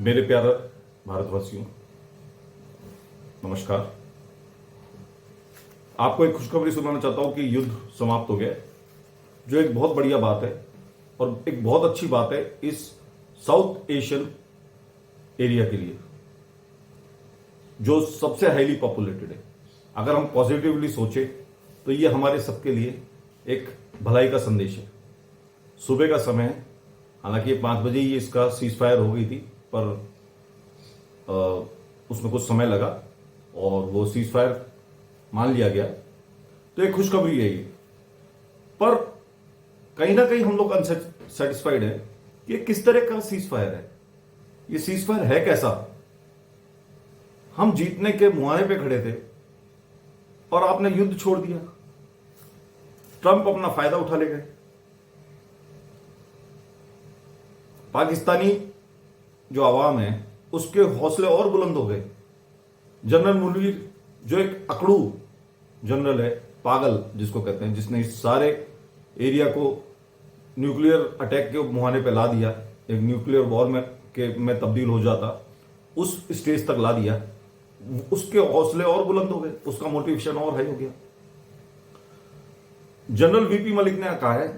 मेरे प्यारे भारतवासियों, नमस्कार। आपको एक खुशखबरी सुनाना चाहता हूं कि युद्ध समाप्त हो गया, जो एक बहुत बढ़िया बात है और एक बहुत अच्छी बात है इस साउथ एशियन एरिया के लिए, जो सबसे हाईली पॉपुलेटेड है। अगर हम पॉजिटिवली सोचें तो ये हमारे सबके लिए एक भलाई का संदेश है। सुबह का समय है, हालांकि 5 बजे ही इसका सीज फायर हो गई थी, पर उसमें कुछ समय लगा और वो सीज फायर मान लिया गया। तो एक खुशखबरी है ये, पर कहीं ना कहीं हम लोग अनसेटिस्फाइड है कि किस तरह का सीज फायर है। ये सीज फायर है कैसा? हम जीतने के मुहाने पे खड़े थे और आपने युद्ध छोड़ दिया। ट्रंप अपना फायदा उठा ले गए। पाकिस्तानी जो आवाम है उसके हौसले और बुलंद हो गए। जनरल मुनीर, जो एक अकड़ू जनरल है, पागल जिसको कहते हैं, जिसने इस सारे एरिया को न्यूक्लियर अटैक के मुहाने पे ला दिया, एक न्यूक्लियर वॉर में तब्दील हो जाता, उस स्टेज तक ला दिया। उसके हौसले और बुलंद हो गए, उसका मोटिवेशन और हाई हो गया। जनरल वीपी मलिक ने कहा है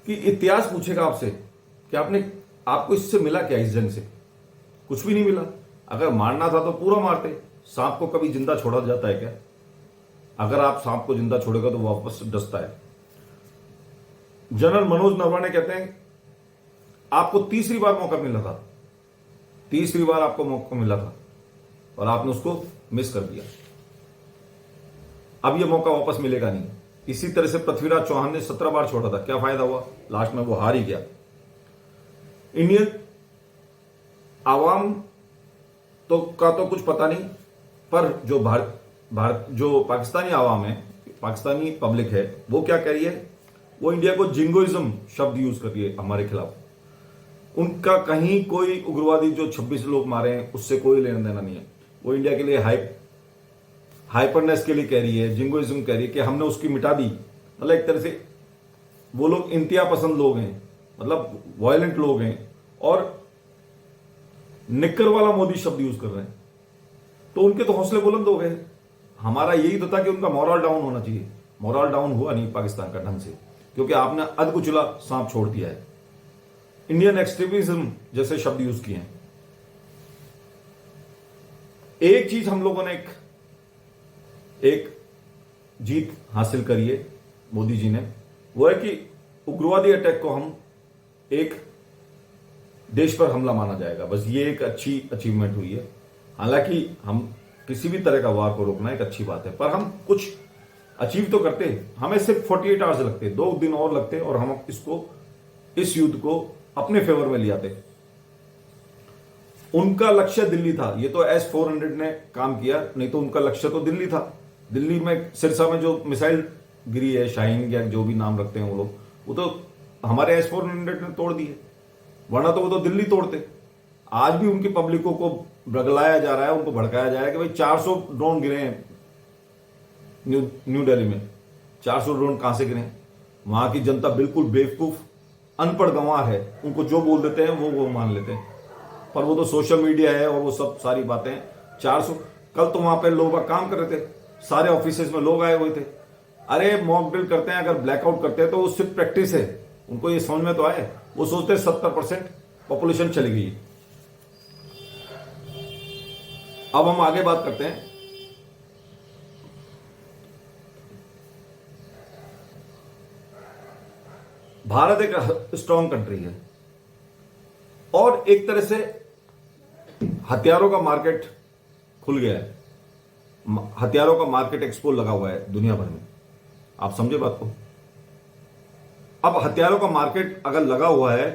कि इतिहास पूछेगा आपसे कि आपको इससे मिला क्या, इस जंग से? कुछ भी नहीं मिला। अगर मारना था तो पूरा मारते। सांप को कभी जिंदा छोड़ा जाता है क्या? अगर आप सांप को जिंदा छोड़ेगा तो वापस डसता है। जनरल मनोज नरवणे कहते हैं आपको तीसरी बार मौका मिला था, तीसरी बार आपको मौका मिला था और आपने उसको मिस कर दिया। अब यह मौका वापस मिलेगा नहीं। इसी तरह से पृथ्वीराज चौहान ने 17 बार छोड़ा था, क्या फायदा हुआ? लास्ट में वो हार ही गया। इंडियन आवाम का तो कुछ पता नहीं, पर जो भारत जो पाकिस्तानी आवाम है, पाकिस्तानी पब्लिक है, वो क्या कह रही है? वो इंडिया को जिंगोइज्म शब्द यूज कर रही है हमारे खिलाफ। उनका कहीं कोई उग्रवादी जो 26 लोग मारे हैं उससे कोई लेना देना नहीं है। वो इंडिया के लिए हाइपरनेस के लिए कह रही है, जिंगोइज्म कह रही है कि हमने उसकी मिटा दी। मतलब एक तरह से वो लोग इंतहा पसंद लोग हैं, मतलब वायलेंट लोग हैं, और निक्कर वाला मोदी शब्द यूज कर रहे हैं। तो उनके तो हौसले बुलंद हो गए। हमारा यही तो था कि उनका मोरल डाउन होना चाहिए। मोरल डाउन हुआ नहीं पाकिस्तान का ढंग से, क्योंकि आपने अधकुचला सांप छोड़ दिया है। इंडियन एक्सट्रीमिज्म जैसे शब्द यूज किए हैं। एक चीज हम लोगों ने एक जीत हासिल करी है मोदी जी ने, वो है कि उग्रवादी अटैक को हम एक देश पर हमला माना जाएगा। बस ये एक अच्छी अचीवमेंट हुई है। हालांकि हम किसी भी तरह का वार को रोकना एक अच्छी बात है, पर हम कुछ अचीव तो करते। हमें सिर्फ 48 आवर्स लगते, 2 दिन और लगते, और हम इस युद्ध को अपने फेवर में ले आते। उनका लक्ष्य दिल्ली था, ये तो S-400 ने काम किया, नहीं तो उनका लक्ष्य तो दिल्ली था। दिल्ली में सिरसा में जो मिसाइल गिरी है, शाहीन या जो भी नाम रखते हैं वो लोग, वो तो हमारे S-400 ने तोड़ दिए, वरना तो वो तो दिल्ली तोड़ते। आज भी उनकी पब्लिकों को बगलाया जा रहा है, उनको भड़काया जा रहा है कि भाई 400 ड्रोन गिरे हैं न्यू दिल्ली में। 400 ड्रोन कहां से गिरे? वहां की जनता बिल्कुल बेवकूफ, अनपढ़ गंवार है। उनको जो बोल देते हैं वो मान लेते हैं, पर वो तो सोशल मीडिया है और वो सब सारी बातें। 400 कल तो वहां पे लोग काम कर रहे थे, सारे ऑफिस में लोग आए हुए थे। अरे मॉक ड्रिल करते हैं, अगर ब्लैकआउट करते हैं तो वो सिर्फ प्रैक्टिस है। उनको ये समझ में तो आए। वो सोचते हैं 70% पॉपुलेशन चली गई। अब हम आगे बात करते हैं। भारत एक स्ट्रांग कंट्री है और एक तरह से हथियारों का मार्केट खुल गया है। हथियारों का मार्केट एक्सपो लगा हुआ है दुनिया भर में। आप समझे बात को? अब हथियारों का मार्केट अगर लगा हुआ है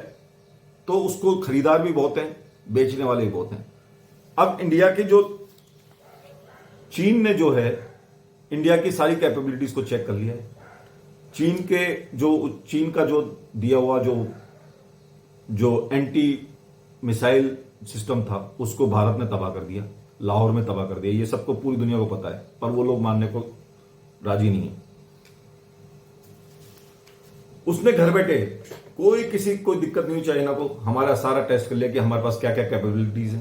तो उसको खरीदार भी बहुत हैं, बेचने वाले भी बहुत हैं। अब इंडिया की जो चीन ने जो है इंडिया की सारी कैपेबिलिटीज को चेक कर लिया है। चीन का जो दिया हुआ जो एंटी मिसाइल सिस्टम था उसको भारत ने तबाह कर दिया, लाहौर में तबाह कर दिया। ये सबको पूरी दुनिया को पता है, पर वो लोग मानने को राजी नहीं है। उसने घर बैठे कोई दिक्कत नहीं हुई चाइना को, हमारा सारा टेस्ट कर लिया कि हमारे पास क्या क्या कैपेबिलिटीज है,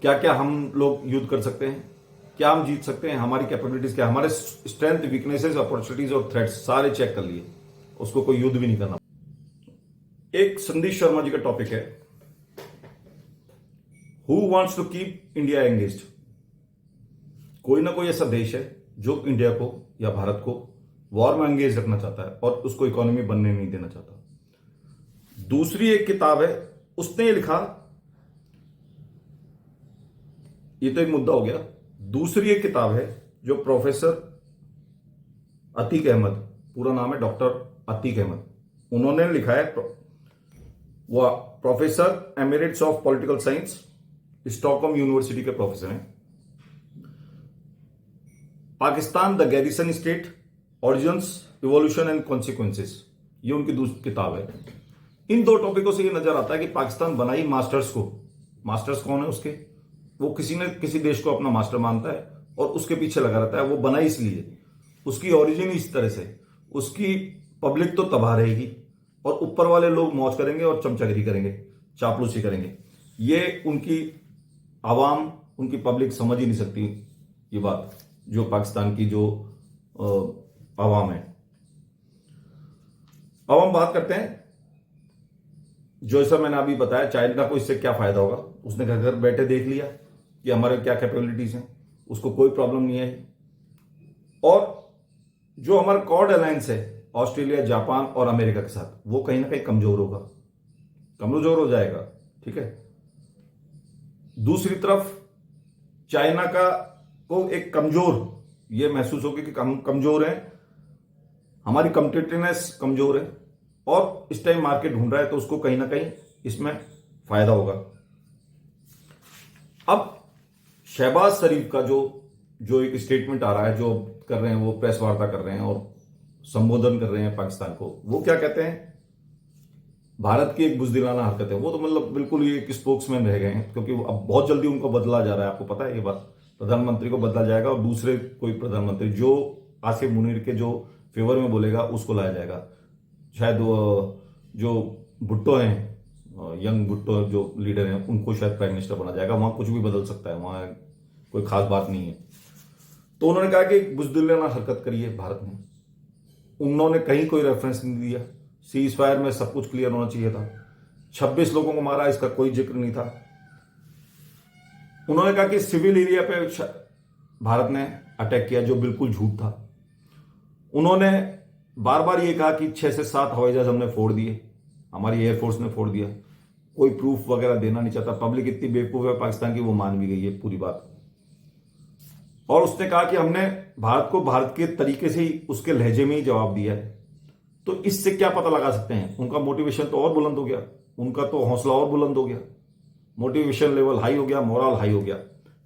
क्या क्या हम लोग युद्ध कर सकते हैं, क्या हम जीत सकते हैं, हमारी कैपेबिलिटीज क्या, हमारे स्ट्रेंथ, वीकनेसेस, अपॉर्चुनिटीज और थ्रेट्स सारे चेक कर लिए। उसको कोई युद्ध भी नहीं करना। एक संदीप शर्मा जी का टॉपिक है, who wants to keep India engaged. कोई ना कोई ऐसा देश है जो इंडिया को या भारत को वॉर में एंगेज रखना चाहता है और उसको इकोनॉमी बनने नहीं देना चाहता। दूसरी एक किताब है, उसने ये लिखा, ये तो एक मुद्दा हो गया। दूसरी एक किताब है जो प्रोफेसर अतीक अहमद, पूरा नाम है डॉक्टर अतीक अहमद, उन्होंने लिखा है, वो professor emeritus of political science, Stockholm university के प्रोफेसर हैं। Pakistan the garrison state, origins, evolution and consequences, ये उनकी दूसरी किताब है। इन दो टॉपिकों से ये नजर आता है कि पाकिस्तान बनाई मास्टर्स को, मास्टर्स कौन है उसके, वो किसी न किसी देश को अपना मास्टर मानता है और उसके पीछे लगा रहता है। वो बना इसलिए, उसकी ओरिजिन इस तरह से, उसकी पब्लिक तो तबाह रहेगी और ऊपर वाले लोग मौज करेंगे और चमचागिरी करेंगे, चापलूसी करेंगे। ये उनकी आवाम, उनकी पब्लिक समझ ही नहीं सकती ये बात, जो पाकिस्तान की जो आवाम है। अब हम बात करते हैं, जो ऐसा मैंने अभी बताया, चाइना को इससे क्या फायदा होगा। उसने घर घर बैठे देख लिया कि हमारे क्या कैपेबिलिटीज हैं, उसको कोई प्रॉब्लम नहीं है। और जो हमारा कॉर्ड अलायंस है ऑस्ट्रेलिया, जापान और अमेरिका के साथ, वो कहीं ना कहीं कमजोर होगा, कमजोर हो जाएगा। ठीक है। दूसरी तरफ चाइना का को एक कमजोर ये महसूस होगी कि हम कमजोर हैं, हमारी कॉम्पिटिटिवनेस कमजोर है और इस टाइम मार्केट ढूंढ रहा है, तो उसको कहीं ना कहीं इसमें फायदा होगा। अब शहबाज शरीफ का जो एक स्टेटमेंट आ रहा है, जो कर रहे हैं, वो प्रेस वार्ता कर रहे हैं और संबोधन कर रहे हैं पाकिस्तान को, वो क्या कहते हैं, भारत की एक बुजदिलाना हरकत है। वो तो मतलब बिल्कुल ही एक स्पोक्समैन रह गए हैं, क्योंकि अब बहुत जल्दी उनको बदला जा रहा है, आपको पता है ये बात। प्रधानमंत्री को बदला जाएगा और दूसरे कोई प्रधानमंत्री जो आसिफ मुनीर के जो फेवर में बोलेगा उसको लाया जाएगा। शायद जो भुट्टो हैं, यंग भुट्टो जो लीडर हैं, उनको शायद प्राइम मिनिस्टर बना जाएगा। वहां कुछ भी बदल सकता है, वहां कोई खास बात नहीं है। तो उन्होंने कहा कि बुजदिलाना हरकत करी है भारत ने। उन्होंने कहीं कोई रेफरेंस नहीं दिया। सीज फायर में सब कुछ क्लियर होना चाहिए था। 26 लोगों को मारा, इसका कोई जिक्र नहीं था। उन्होंने कहा कि सिविल एरिया पे भारत ने अटैक किया, जो बिल्कुल झूठ था। उन्होंने बार बार ये कहा कि 6 से 7 हवाई जहाज हमने फोड़ दिए, हमारी एयरफोर्स ने फोड़ दिया। कोई प्रूफ वगैरह देना नहीं चाहता। पब्लिक इतनी बेवकूफ है पाकिस्तान की, वो मान भी गई है पूरी बात। और उसने कहा कि हमने भारत को भारत के तरीके से ही, उसके लहजे में ही जवाब दिया है। तो इससे क्या पता लगा सकते हैं, उनका मोटिवेशन तो और बुलंद हो गया, उनका तो हौसला और बुलंद हो गया, मोटिवेशन लेवल हाई हो गया, मोरल हाई हो गया।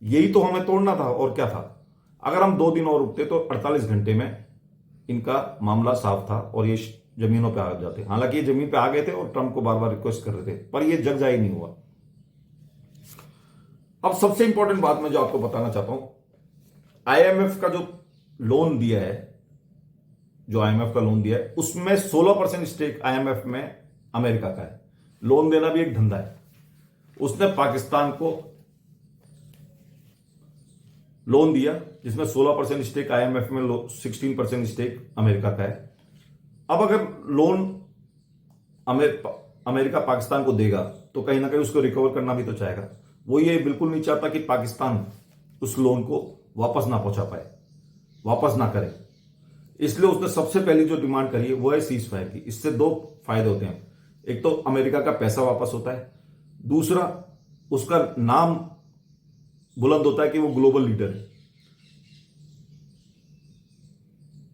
यही तो हमें तोड़ना था, और क्या था। अगर हम 2 दिन और रुकते तो 48 घंटे में इनका मामला साफ था और ये जमीनों पे आ जाते। हालांकि ये जमीन पे आ गए थे और ट्रंप को बार बार रिक्वेस्ट कर रहे थे, पर ये जग जाहिर नहीं हुआ। अब सबसे इंपॉर्टेंट बात मैं जो आपको बताना चाहता हूं, आईएमएफ का जो लोन दिया है, जो आईएमएफ का लोन दिया है, उसमें 16% स्टेक आईएमएफ में अमेरिका का है। लोन देना भी एक धंधा है। उसने पाकिस्तान को लोन दिया जिसमें 16% स्टेक आईएमएफ में, 16% स्टेक अमेरिका का है। अब अगर लोन अमेरिका पाकिस्तान को देगा तो कहीं ना कहीं उसको रिकवर करना भी तो चाहेगा। वो ये बिल्कुल नहीं चाहता कि पाकिस्तान उस लोन को वापस ना पहुंचा पाए, वापस ना करे। इसलिए उसने सबसे पहली जो डिमांड करी है वो है सीज फायर की। इससे 2 फायदे होते हैं, एक तो अमेरिका का पैसा वापस होता है, दूसरा उसका नाम बुलंद होता है कि वो ग्लोबल लीडर है।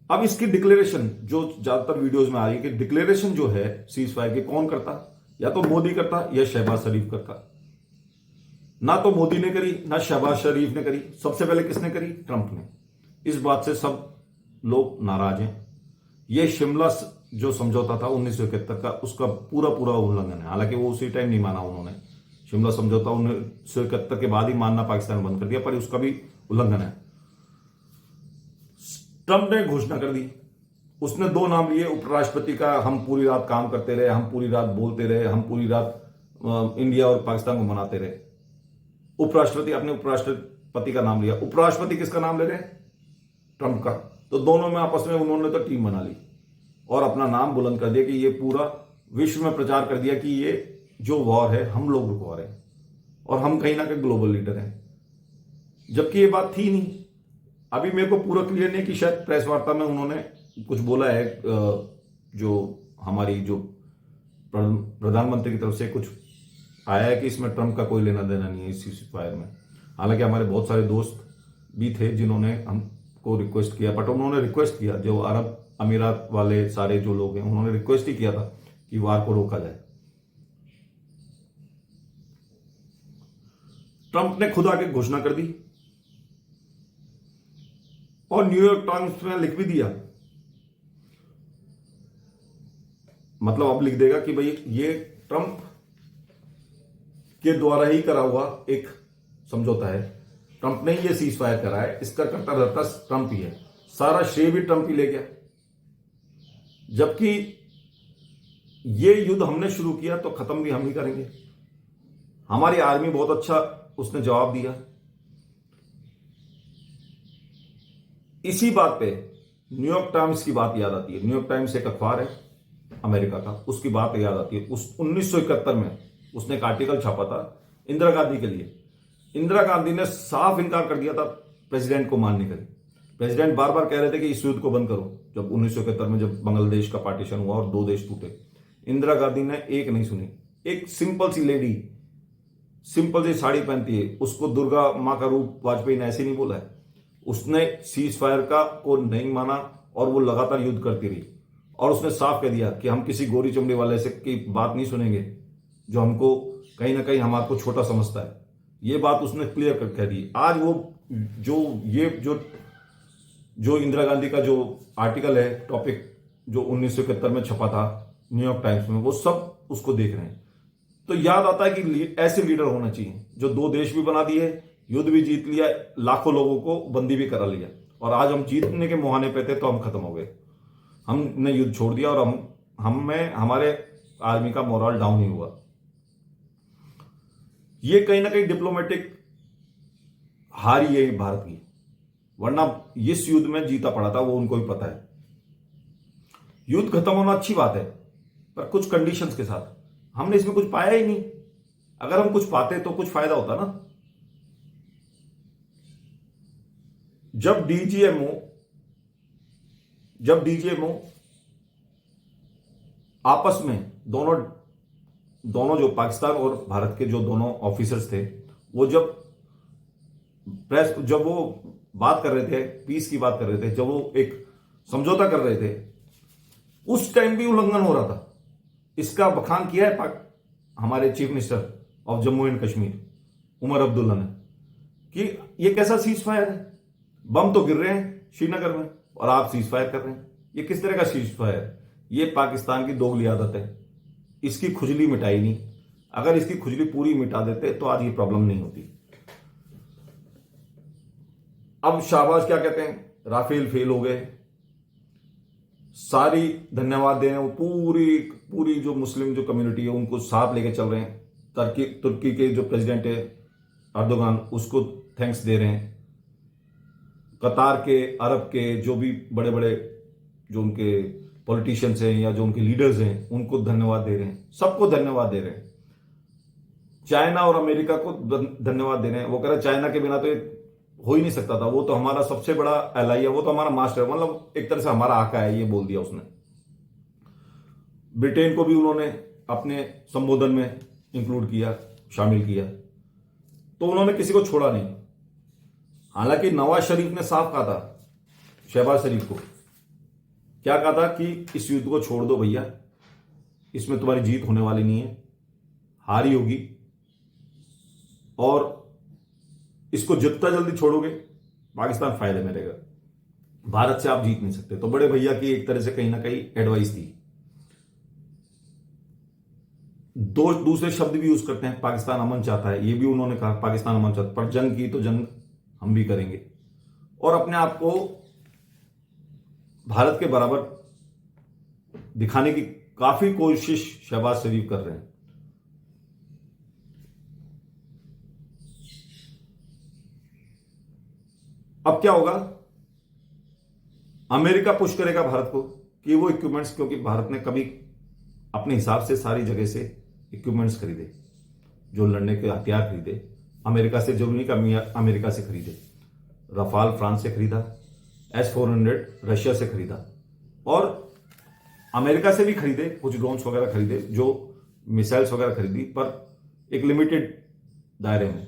अब इसकी डिक्लेरेशन जो ज्यादातर वीडियोस में आ रही है कि डिक्लेरेशन जो है सीज फायर की, कौन करता, या तो मोदी करता या शहबाज शरीफ करता। ना तो मोदी ने करी, ना शहबाज शरीफ ने करी। सबसे पहले किसने करी? ट्रंप ने। इस बात से सब लोग नाराज हैं। यह शिमला जो समझौता था 1971 का, उसका पूरा पूरा उल्लंघन है। हालांकि वो उसी टाइम नहीं माना उन्होंने, शिमला समझौता 1971 के बाद ही मानना पाकिस्तान बंद कर दिया, पर उसका भी उल्लंघन है। ट्रंप ने घोषणा कर दी उसने दो नाम लिए उपराष्ट्रपति का। हम पूरी रात काम करते रहे, हम पूरी रात बोलते रहे, हम पूरी रात इंडिया और पाकिस्तान को मनाते रहे। उपराष्ट्रपति, अपने उपराष्ट्रपति का नाम लिया। उपराष्ट्रपति किसका नाम ले रहे हैं? ट्रंप का। तो दोनों में आपस में उन्होंने तो टीम बना ली और अपना नाम बुलंद कर दिया कि ये पूरा विश्व में प्रचार कर दिया कि ये जो वॉर है हम लोग रुकवा रहे हैं और हम कहीं ना कहीं ग्लोबल लीडर हैं, जबकि ये बात थी नहीं। अभी मेरे को पूरा क्लियर नहीं कि शायद प्रेस वार्ता में उन्होंने कुछ बोला है, जो हमारी जो प्रधानमंत्री की तरफ से कुछ आया है कि इसमें ट्रंप का कोई लेना देना नहीं है इस सीज फायर में। हालांकि हमारे बहुत सारे दोस्त भी थे जिन्होंने हमको रिक्वेस्ट किया, बट उन्होंने रिक्वेस्ट किया, जो अरब अमीरात वाले सारे जो लोग हैं उन्होंने रिक्वेस्ट ही किया था कि वार को रोका जाए। ट्रंप ने खुद आके घोषणा कर दी और न्यूयॉर्क टाइम्स में लिख भी दिया, मतलब अब लिख देगा कि भाई ये ट्रंप के द्वारा ही करा हुआ एक समझौता है, ट्रंप ने ये सीज फायर करा है, इसका करता रहता ट्रंप ही है, सारा श्रेय भी ट्रंप ही ले गया। जबकि ये युद्ध हमने शुरू किया तो खत्म भी हम ही करेंगे। हमारी आर्मी बहुत अच्छा उसने जवाब दिया। इसी बात पे न्यूयॉर्क टाइम्स की बात याद आती है। न्यूयॉर्क टाइम्स एक अखबार है अमेरिका का, उसकी बात याद आती है। उस 1971 में उसने एक आर्टिकल छापा था इंदिरा गांधी के लिए। इंदिरा गांधी ने साफ इनकार कर दिया था प्रेसिडेंट को मानने के लिए। प्रेसिडेंट बार बार कह रहे थे कि इस युद्ध को बंद करो। जब 1971 में जब बांग्लादेश का पार्टीशन हुआ और 2 देश टूटे, इंदिरा गांधी ने एक नहीं सुनी। एक सिंपल सी लेडी, सिंपल सी साड़ी पहनती है, उसको दुर्गा मां का रूप वाजपेयी ने ऐसे नहीं बोला है। उसने सीज फायर का को नहीं माना और वो लगातार युद्ध करती रही और उसने साफ कह दिया कि हम किसी गोरी चमड़ी वाले से की बात नहीं सुनेंगे जो हमको कहीं ना कहीं हमारे को छोटा समझता है। ये बात उसने क्लियर कर कह दी। आज वो जो इंदिरा गांधी का जो आर्टिकल है, टॉपिक जो 1971 में छपा था न्यूयॉर्क टाइम्स में, वो सब उसको देख रहे हैं। तो याद आता है कि ऐसे लीडर होना चाहिए जो 2 देश भी बना दिए, युद्ध भी जीत लिया, लाखों लोगों को बंदी भी करा लिया, और आज हम जीतने के मुहाने पे थे तो हम खत्म हो गए। हमने युद्ध छोड़ दिया और हमारे आर्मी का मोरल डाउन ही हुआ। ये कहीं ना कहीं डिप्लोमेटिक हार ही है भारत की, वरना इस युद्ध में जीता पड़ा था वो उनको भी पता है। युद्ध खत्म होना अच्छी बात है, पर कुछ कंडीशंस के साथ। हमने इसमें कुछ पाया ही नहीं। अगर हम कुछ पाते तो कुछ फायदा होता ना। जब डीजीएमओ आपस में दोनों जो पाकिस्तान और भारत के जो दोनों ऑफिसर्स थे, वो जब वो बात कर रहे थे, पीस की बात कर रहे थे, जब वो एक समझौता कर रहे थे, उस टाइम भी उल्लंघन हो रहा था। इसका बखान किया है हमारे chief minister of Jammu and Kashmir Omar Abdullah ने कि ये कैसा सीज फायर है। बम तो गिर रहे हैं श्रीनगर में और आप सीज फायर कर रहे हैं। ये किस तरह का सीज फायर है? ये पाकिस्तान की दोगली आदत है। इसकी खुजली मिटाई नहीं। अगर इसकी खुजली पूरी मिटा देते तो आज ये प्रॉब्लम नहीं होती। अब शाहबाज क्या कहते हैं? राफेल फेल हो गए, सारी धन्यवाद दे रहे हैं। वो पूरी जो मुस्लिम जो कम्युनिटी है उनको साथ लेके चल रहे हैं। तुर्की के जो प्रेसिडेंट है अर्दोगान, उसको थैंक्स दे रहे हैं। कतार के, अरब के जो भी बड़े बड़े जो उनके पॉलिटिशियंस हैं या जो उनके लीडर्स हैं, उनको धन्यवाद दे रहे हैं। सबको धन्यवाद दे रहे हैं। चाइना और अमेरिका को धन्यवाद दे रहे हैं। वो कह रहे हैं चाइना के बिना तो ये हो ही नहीं सकता था, वो तो हमारा सबसे बड़ा एलाई है, वो तो हमारा मास्टर है, मतलब एक तरह से हमारा आका है, ये बोल दिया उसने। ब्रिटेन को भी उन्होंने अपने संबोधन में इंक्लूड किया, शामिल किया। तो उन्होंने किसी को छोड़ा नहीं। हालांकि नवाज शरीफ ने साफ कहा था, शहबाज शरीफ को क्या कहा था कि इस युद्ध को छोड़ दो भैया, इसमें तुम्हारी जीत होने वाली नहीं है, हार ही होगी, और इसको जितना जल्दी छोड़ोगे पाकिस्तान फायदे में रहेगा, भारत से आप जीत नहीं सकते। तो बड़े भैया की एक तरह से कहीं ना कहीं एडवाइस थी। दूसरे शब्द भी यूज करते हैं, पाकिस्तान अमन चाहता है, ये भी उन्होंने कहा पाकिस्तान अमन चाहता है, पर जंग की तो जंग हम भी करेंगे और अपने आप को भारत के बराबर दिखाने की काफी कोशिश शहबाज शरीफ कर रहे हैं। अब क्या होगा, अमेरिका पुश करेगा भारत को कि वो इक्विपमेंट्स, क्योंकि भारत ने कभी अपने हिसाब से सारी जगह से इक्विपमेंट्स खरीदे, जो लड़ने के हथियार खरीदे अमेरिका से, जरूरी नहीं कि अमेरिका से खरीदे। रफाल फ्रांस से खरीदा, S-400 रशिया से खरीदा, और अमेरिका से भी खरीदे, कुछ ड्रोन्स वगैरह खरीदे, जो मिसाइल्स वगैरह खरीदी, पर एक लिमिटेड दायरे में।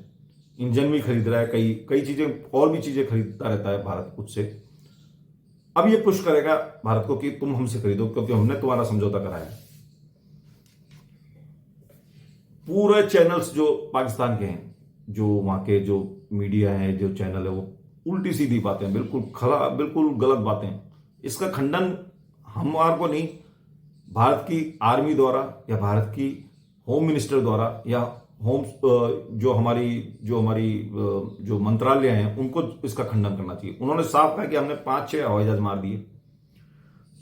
इंजन भी खरीद रहा है, कई कई चीजें और भी चीजें खरीदता रहता है भारत खुद से। अब ये पुश करेगा भारत को कि तुम हमसे खरीदो, क्योंकि हमने तुम्हारा समझौता कराया। पूरे चैनल्स जो पाकिस्तान के हैं, जो वहां के जो मीडिया है, जो चैनल है, वो उल्टी सीधी बातें, बिल्कुल गलत बातें, इसका खंडन हमारे को नहीं, भारत की आर्मी द्वारा या भारत की होम मिनिस्टर द्वारा या होम जो हमारी जो मंत्रालय हैं, उनको इसका खंडन करना चाहिए। उन्होंने साफ कहा कि हमने 5-6 हवाई जहाज मार दिए,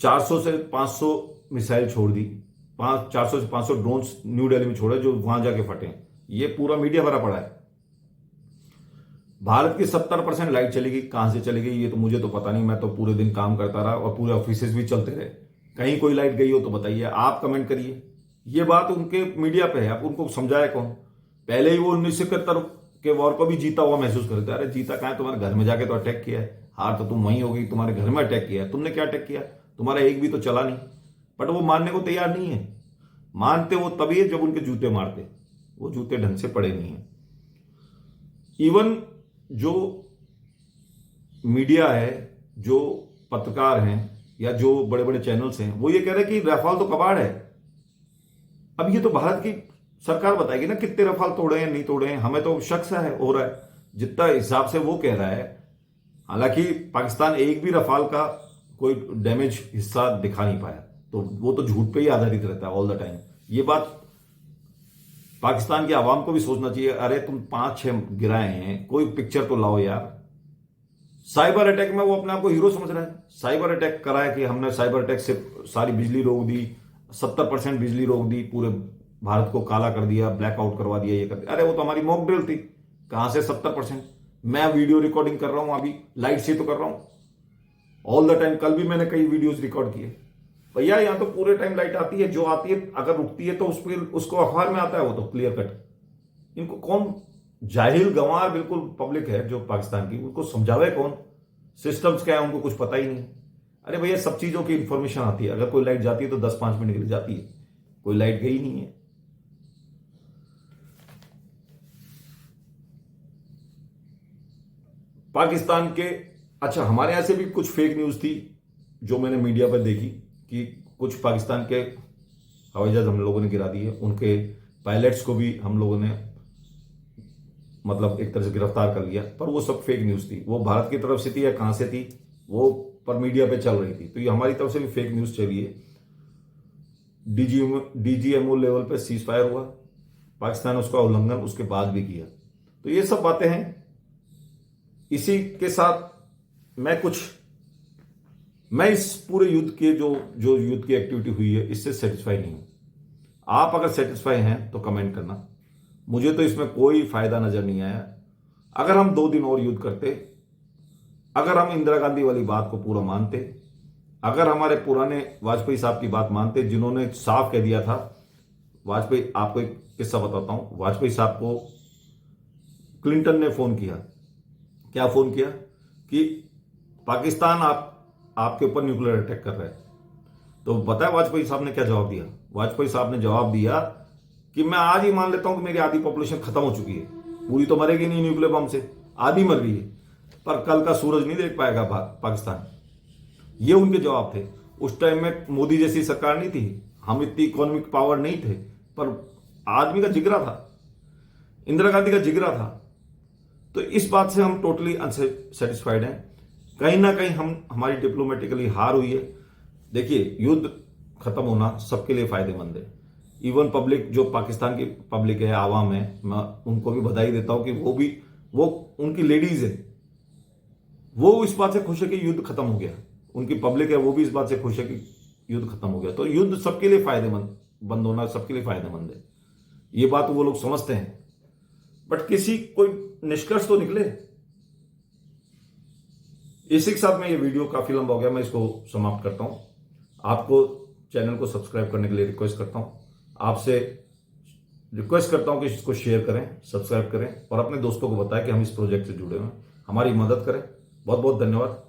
400 से 500 मिसाइल छोड़ दी, 400 से 500 ड्रोन्स न्यू दिल्ली में छोड़े, जो वहां जाके फटे। ये पूरा मीडिया भरा पड़ा है। भारत की 70% लाइट चली गई, कहां से चली गई ये तो मुझे तो पता नहीं, मैं तो पूरे दिन काम करता रहा और पूरे ऑफिस भी चलते रहे। कहीं कोई लाइट गई हो तो बताइए, आप कमेंट करिए। ये बात उनके मीडिया पे है, आप उनको समझाया कौन? पहले ही वो 1971 के वॉर को भी जीता हुआ महसूस करते। अरे जीता कहां है, तुम्हारे घर में जाके तो अटैक किया है, हार तो तुम वहीं हो गई, तुम्हारे घर में अटैक किया है। तुमने क्या अटैक किया? तुम्हारा एक भी तो चला नहीं। बट वो मानने को तैयार नहीं है। मानते वो तभी है जब उनके जूते मारते, वो जूते ढंग से पड़े नहीं है। इवन जो मीडिया है, जो पत्रकार हैं या जो बड़े बड़े चैनल्स हैं, वो ये कह रहे हैं कि रफाल तो कबाड़ है। अब ये तो भारत की सरकार बताएगी ना कितने रफाल तोड़े हैं, नहीं तोड़े हैं। हमें तो शक सा है, हो रहा है जितना हिसाब से वो कह रहा है। हालांकि पाकिस्तान एक भी रफाल का कोई डैमेज हिस्सा दिखा नहीं पाया, तो वो तो झूठ पे ही आधारित रहता है ऑल द टाइम। ये बात पाकिस्तान की आवाम को भी सोचना चाहिए। अरे तुम 5-6 गिराए हैं, कोई पिक्चर तो लाओ यार। साइबर अटैक में वो अपने आप को हीरो समझ रहा है। साइबर अटैक करा है कि हमने साइबर अटैक से सारी बिजली रोक दी, 70% बिजली रोक दी, पूरे भारत को काला कर दिया, ब्लैकआउट करवा दिया, ये कर दिया। अरे वो तो हमारी मॉक ड्रिल थी, कहां से 70%? मैं वीडियो रिकॉर्डिंग कर रहा हूं अभी, लाइट से तो कर रहा हूं ऑल द टाइम। कल भी मैंने कई वीडियोस रिकॉर्ड किए। भैया यहां तो पूरे टाइम लाइट आती है, जो आती है अगर रुकती है तो उसको अखबार में आता है, वो तो क्लियर कट। इनको कौन, जाहिल गंवार बिल्कुल पब्लिक है जो पाकिस्तान की, उनको समझावे कौन? सिस्टम्स क्या है उनको कुछ पता ही नहीं। अरे भैया सब चीजों की इंफॉर्मेशन आती है। अगर कोई लाइट जाती है तो 10-5 मिनट के लिए जाती है, कोई लाइट गई नहीं है। पाकिस्तान के, अच्छा हमारे यहां से भी कुछ फेक न्यूज थी जो मैंने मीडिया पर देखी कि कुछ पाकिस्तान के हवाई जहाज हम लोगों ने गिरा दिए, उनके पायलट्स को भी हम लोगों ने मतलब एक तरह से गिरफ्तार कर लिया। पर वो सब फेक न्यूज थी। वो भारत की तरफ से थी या कहां से थी वो पर मीडिया पे चल रही थी, तो ये हमारी तरफ से भी फेक न्यूज चली है। डीजीएमओ लेवल पे सीज फायर हुआ, पाकिस्तान ने उसका उल्लंघन उसके बाद भी किया। तो ये सब बातें हैं। इसी के साथ मैं इस पूरे युद्ध के जो युद्ध की एक्टिविटी हुई है, इससे सेटिस्फाई नहीं हूं। आप अगर सेटिस्फाई हैं तो कमेंट करना। मुझे तो इसमें कोई फायदा नजर नहीं आया। अगर हम 2 दिन और युद्ध करते, अगर हम इंदिरा गांधी वाली बात को पूरा मानते, अगर हमारे पुराने वाजपेयी साहब की बात मानते, जिन्होंने साफ कह दिया था, वाजपेयी, आपको एक किस्सा बताता हूं। वाजपेयी साहब को क्लिंटन ने फोन किया। क्या फोन किया? कि पाकिस्तान आपके ऊपर न्यूक्लियर अटैक कर रहा है। तो पता है वाजपेयी साहब ने क्या जवाब दिया? वाजपेयी साहब ने जवाब दिया कि मैं आज ही मान लेता हूं कि मेरी आधी पॉपुलेशन खत्म हो चुकी है, पूरी तो मरेगी नहीं न्यूक्लियर बम से, आधी मर गई है, पर कल का सूरज नहीं देख पाएगा पाकिस्तान। ये उनके जवाब थे। उस टाइम में मोदी जैसी सरकार नहीं थी, हम इतनी इकोनॉमिक पावर नहीं थे, पर आदमी का जिगरा था, इंदिरा गांधी का जिगरा था। तो इस बात से हम टोटली अनसेटिस्फाइड हैं। कहीं ना कहीं हमारी डिप्लोमेटिकली हार हुई है। देखिए युद्ध खत्म होना सबके लिए फायदेमंद है। इवन पब्लिक, जो पाकिस्तान की पब्लिक है, आवाम है, मैं उनको भी बधाई देता हूं कि वो उनकी लेडीज है, वो इस बात से खुश है कि युद्ध खत्म हो गया। उनकी पब्लिक है, वो भी इस बात से खुश है कि युद्ध खत्म हो गया। तो युद्ध सबके लिए फायदेमंद बंद होना सबके लिए फायदेमंद है, ये बात वो लोग समझते हैं, बट किसी कोई निष्कर्ष तो निकले। इसी के साथ में ये वीडियो काफी लंबा हो गया, मैं इसको समाप्त करता हूं। आपको चैनल को सब्सक्राइब करने के लिए रिक्वेस्ट करता हूं, आपसे रिक्वेस्ट करता हूं कि इसको शेयर करें, सब्सक्राइब करें और अपने दोस्तों को बताएं कि हम इस प्रोजेक्ट से जुड़े हुए हैं, हमारी मदद करें। बहुत बहुत धन्यवाद।